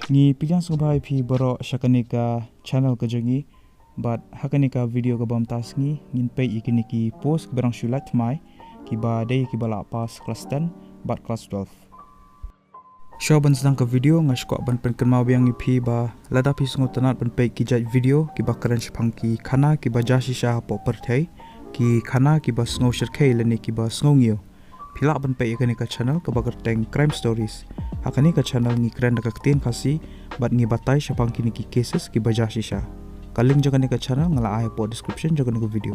Ngi pigang subhai phi boro shakanika channel kajangi but hakanika video ka bam tas ngi ngin pay ikini ki post berang shulat mai ki ba day ki bala pas kelas 10 but kelas 12. Shoban sedang ka video ngash ko ban pen kenma biang phi ba lada phi sngot tanat ban pay ki jaj video ki ba karen shpang ki khana ki ba jashi sha po perthai ki khana ki ba sngo shirkhai lani ki ba sngo ngio phila ban pay ikani ka channel ka ba teng crime stories hakani ka channel ngi kren da kaktin khasi bat ngi batai shapang kini ki cases ki ba jashi sha kaling jaga ni ka channel ngala ai po description jaga ni video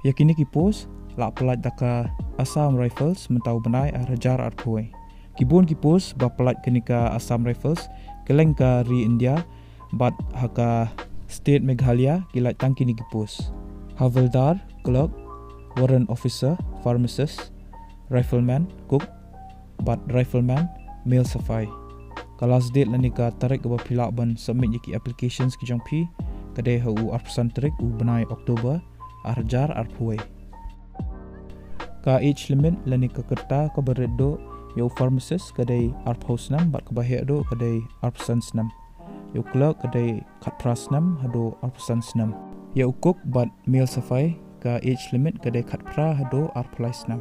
yakini ki post la pelat daka Assam Rifles mentau benai rajar arpoi kibun ki post ba pelat kenika Assam Rifles keleng ka ri India bat haka state Meghalaya kilat tangki ni ki post Havildar clerk warrant officer pharmacist rifleman cook bat rifleman male safai kalas date lanika tarik ba phila ban submit yaki applications ki jongpi kade hu arpsan tarik u benai Oktober arjar arpoi ka age limit lanika kerta ka beredo yo pharmacist kade arphos nam bat ka bahia do kade arpsan nam yo clerk kade khatpras nam hado arpsan nam yo cook bat male safai ka age limit kade khatpra hado arplais nam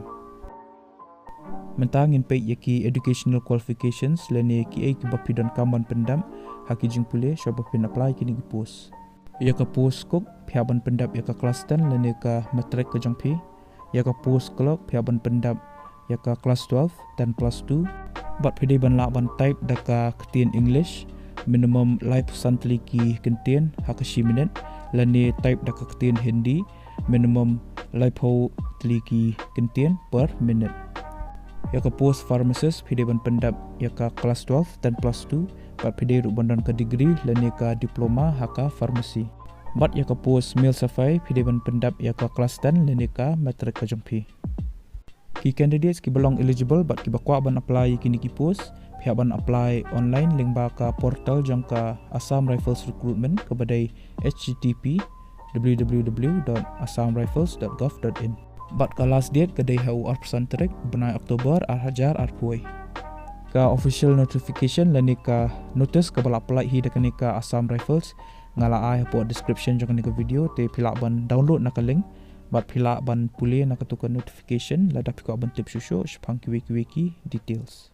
mentangin pay yaki educational qualifications lene ki ai ki bapidon kaman pendam haki jing pule shoba pin apply kini ki post yaka post cook phiaban pendap yaka class 10 lene ka matric ka jangphi yaka post clerk phiaban pendap yaka class 12 dan plus 2 bat phide ban la ban type daka ktin english minimum life santli ki kentien hakashi minute lene type daka ktin hindi minimum life ho tliki kentien per minute yaka post pharmacist phide ban pendap yaka class 12 dan plus 2 bat phide ru bandan ka degree lene ka diploma haka pharmacy bat yaka post male safai phide ban pendap yaka class 10 lene ka matric ka jompi ki candidates ki belong eligible bat ki bakwa ban apply kini ki post pihak ban apply online link ba ka portal jangka Assam Rifles recruitment ke badai http www.assamrifles.gov.in bat ka last date kadai hau arpsan tarik benai Oktober arhajar arpuai ka official notification lani ka notice ka bala apply hi dakani ka Assam Rifles ngala ai po description jangka ni ka video te phila ban download na ka link bat phila ban pule na ka tukar notification lada phiko ban tip shusho shpang ki wiki details